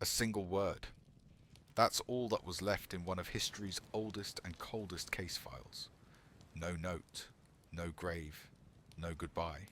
A single word. That's all that was left in one of history's oldest and coldest case files. No note, no grave, no goodbye.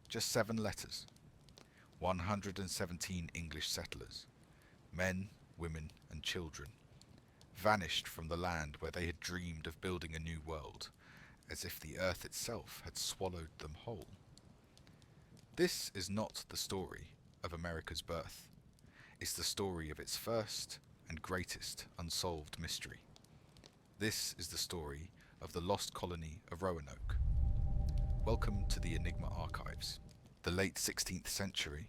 Just 7 letters. 117 English settlers, men, women, and children, vanished from the land where they had dreamed of building a new world, as if the earth itself had swallowed them whole. This is not the story of America's birth. It's the story of its first and greatest unsolved mystery. This is the story of the Lost Colony of Roanoke. Welcome to the Enigma archives. The late 16th century.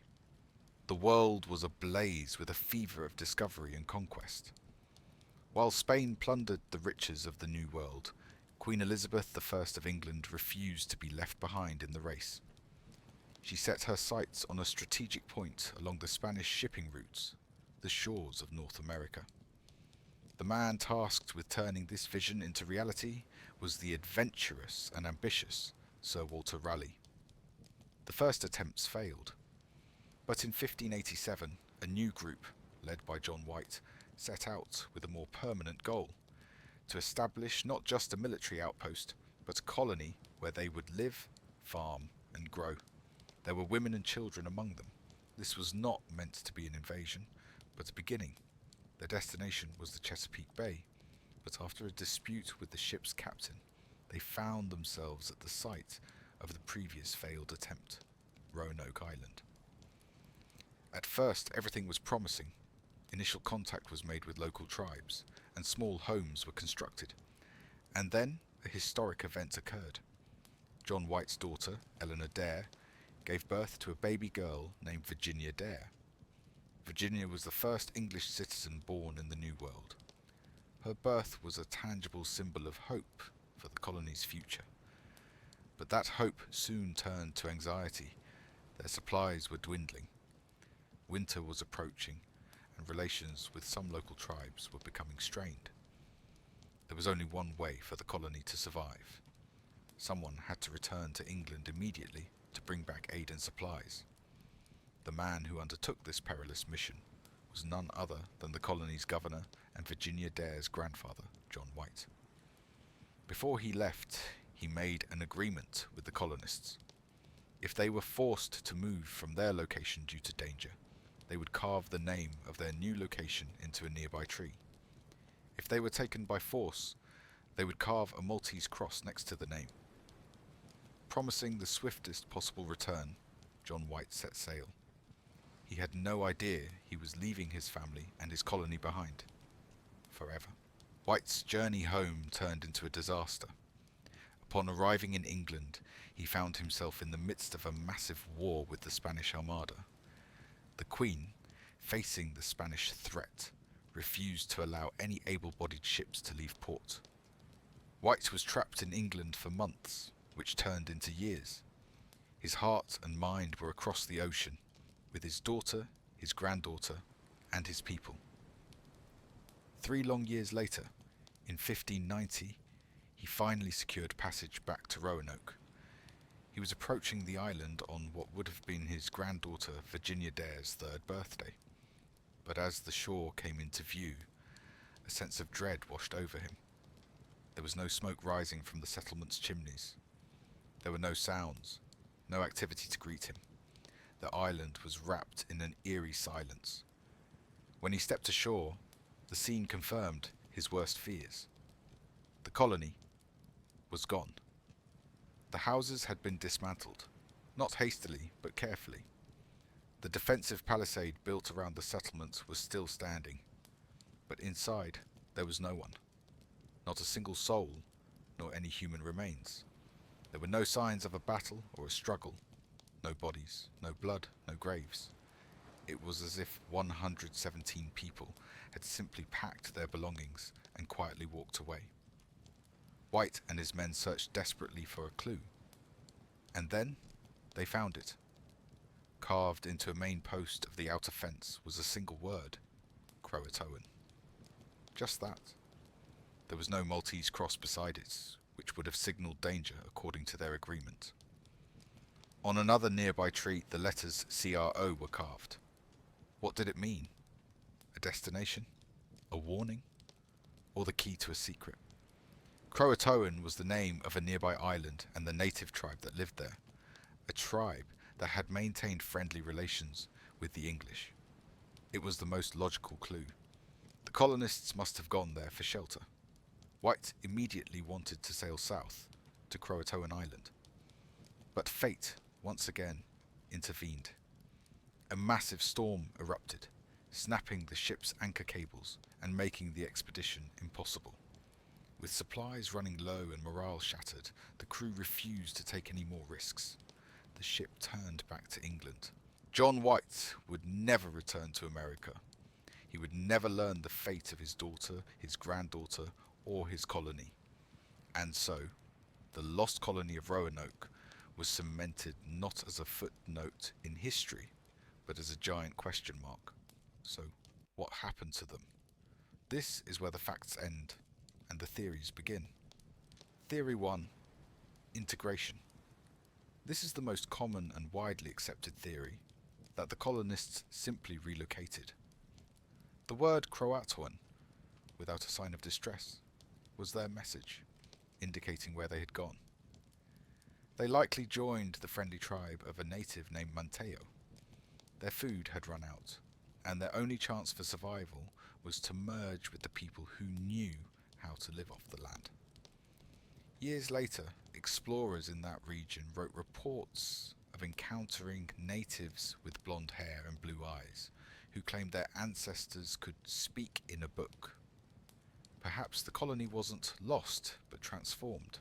The world was ablaze with a fever of discovery and conquest. While Spain plundered the riches of the New World, Queen Elizabeth I of England refused to be left behind in the race. She set her sights on a strategic point along the Spanish shipping routes, the shores of North America. The man tasked with turning this vision into reality was the adventurous and ambitious Sir Walter Raleigh. The first attempts failed, but in 1587 a new group, led by John White, set out with a more permanent goal, to establish not just a military outpost, but a colony where they would live, farm, and grow. There were women and children among them. This was not meant to be an invasion, but a beginning. Their destination was the Chesapeake Bay, but after a dispute with the ship's captain, they found themselves at the site of the previous failed attempt, Roanoke Island. At first, everything was promising. Initial contact was made with local tribes, and small homes were constructed. And then a historic event occurred. John White's daughter, Eleanor Dare, gave birth to a baby girl named Virginia Dare. Virginia was the first English citizen born in the New World. Her birth was a tangible symbol of hope for the colony's future. But that hope soon turned to anxiety. Their supplies were dwindling. Winter was approaching, and relations with some local tribes were becoming strained. There was only one way for the colony to survive. Someone had to return to England immediately to bring back aid and supplies. The man who undertook this perilous mission was none other than the colony's governor and Virginia Dare's grandfather, John White. Before he left, he made an agreement with the colonists. If they were forced to move from their location due to danger, they would carve the name of their new location into a nearby tree. If they were taken by force, they would carve a Maltese cross next to the name. Promising the swiftest possible return, John White set sail. He had no idea he was leaving his family and his colony behind, forever. White's journey home turned into a disaster. Upon arriving in England, he found himself in the midst of a massive war with the Spanish Armada. The Queen, facing the Spanish threat, refused to allow any able-bodied ships to leave port. White was trapped in England for months, which turned into years. His heart and mind were across the ocean, with his daughter, his granddaughter, and his people. 3 long years later, in 1590, he finally secured passage back to Roanoke. He was approaching the island on what would have been his granddaughter Virginia Dare's 3rd birthday. But as the shore came into view, a sense of dread washed over him. There was no smoke rising from the settlement's chimneys. There were no sounds, no activity to greet him. The island was wrapped in an eerie silence. When he stepped ashore, the scene confirmed his worst fears. The colony was gone. The houses had been dismantled, not hastily but carefully. The defensive palisade built around the settlement was still standing, but inside there was no one. Not a single soul, nor any human remains. There were no signs of a battle or a struggle. No bodies, no blood, no graves. It was as if 117 people had simply packed their belongings and quietly walked away. White and his men searched desperately for a clue. And then they found it. Carved into a main post of the outer fence was a single word, Croatoan. Just that. There was no Maltese cross beside it, which would have signalled danger according to their agreement. On another nearby tree, the letters CRO were carved. What did it mean? destination? A warning? Or the key to a secret? Croatoan was the name of a nearby island and the native tribe that lived there, a tribe that had maintained friendly relations with the English. It was the most logical clue. The colonists must have gone there for shelter. White immediately wanted to sail south to Croatoan Island. But fate, once again, intervened. A massive storm erupted, snapping the ship's anchor cables and making the expedition impossible. With supplies running low and morale shattered, the crew refused to take any more risks. The ship turned back to England. John White would never return to America. He would never learn the fate of his daughter, his granddaughter, or his colony. And so, the Lost Colony of Roanoke was cemented not as a footnote in history, but as a giant question mark. So, what happened to them? This is where the facts end and the theories begin. Theory 1. Integration. This is the most common and widely accepted theory, that the colonists simply relocated. The word Croatoan, without a sign of distress, was their message, indicating where they had gone. They likely joined the friendly tribe of a native named Mateo. Their food had run out, and their only chance for survival was to merge with the people who knew how to live off the land. Years later, explorers in that region wrote reports of encountering natives with blonde hair and blue eyes who claimed their ancestors could speak in a book. Perhaps the colony wasn't lost, but transformed.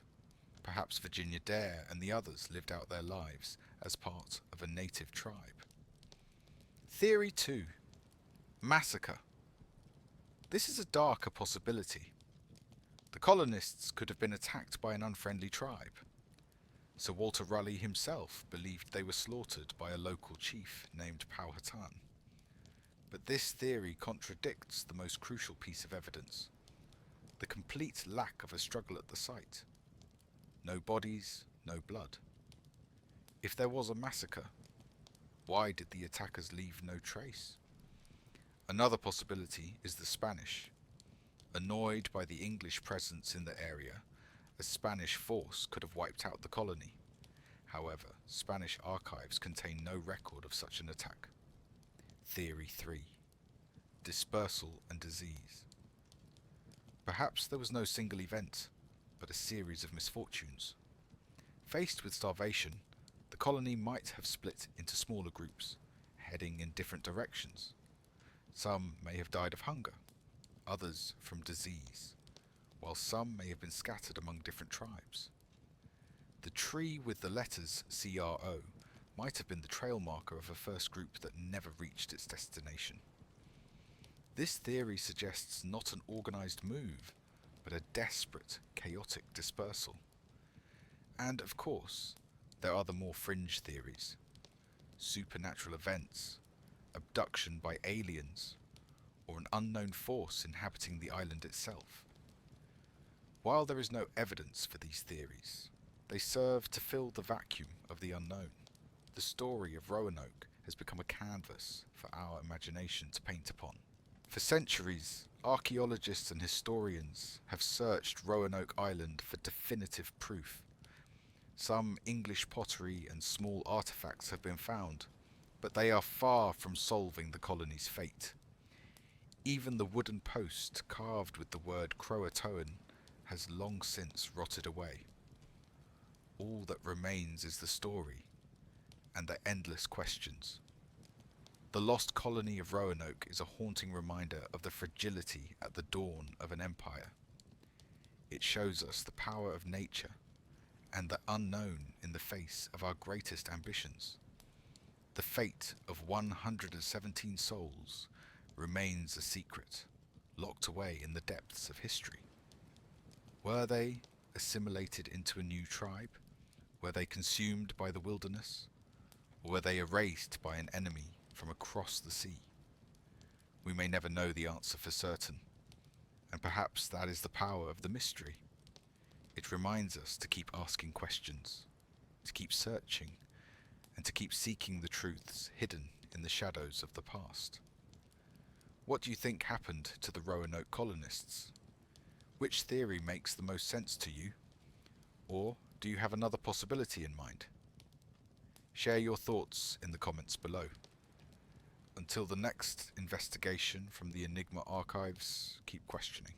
Perhaps Virginia Dare and the others lived out their lives as part of a native tribe. Theory 2. Massacre. This is a darker possibility. The colonists could have been attacked by an unfriendly tribe. Sir Walter Raleigh himself believed they were slaughtered by a local chief named Powhatan. But this theory contradicts the most crucial piece of evidence: the complete lack of a struggle at the site. No bodies, no blood. If there was a massacre, why did the attackers leave no trace? Another possibility is the Spanish. Annoyed by the English presence in the area, a Spanish force could have wiped out the colony. However, Spanish archives contain no record of such an attack. Theory 3. Dispersal and disease. Perhaps there was no single event, but a series of misfortunes. Faced with starvation, the colony might have split into smaller groups, heading in different directions. Some may have died of hunger, others from disease, while some may have been scattered among different tribes. The tree with the letters CRO might have been the trail marker of a first group that never reached its destination. This theory suggests not an organized move, but a desperate, chaotic dispersal. And of course, there are the more fringe theories: supernatural events, abduction by aliens, or an unknown force inhabiting the island itself. While there is no evidence for these theories, they serve to fill the vacuum of the unknown. The story of Roanoke has become a canvas for our imagination to paint upon. For centuries, archaeologists and historians have searched Roanoke Island for definitive proof. Some English pottery and small artifacts have been found, but they are far from solving the colony's fate. Even the wooden post carved with the word Croatoan has long since rotted away. All that remains is the story and the endless questions. The Lost Colony of Roanoke is a haunting reminder of the fragility at the dawn of an empire. It shows us the power of nature and the unknown in the face of our greatest ambitions. The fate of 117 souls remains a secret, locked away in the depths of history. Were they assimilated into a new tribe? Were they consumed by the wilderness? Or were they erased by an enemy from across the sea? We may never know the answer for certain, and perhaps that is the power of the mystery. It reminds us to keep asking questions, to keep searching, and to keep seeking the truths hidden in the shadows of the past. What do you think happened to the Roanoke colonists? Which theory makes the most sense to you? Or do you have another possibility in mind? Share your thoughts in the comments below. Until the next investigation from the Enigma archives, keep questioning.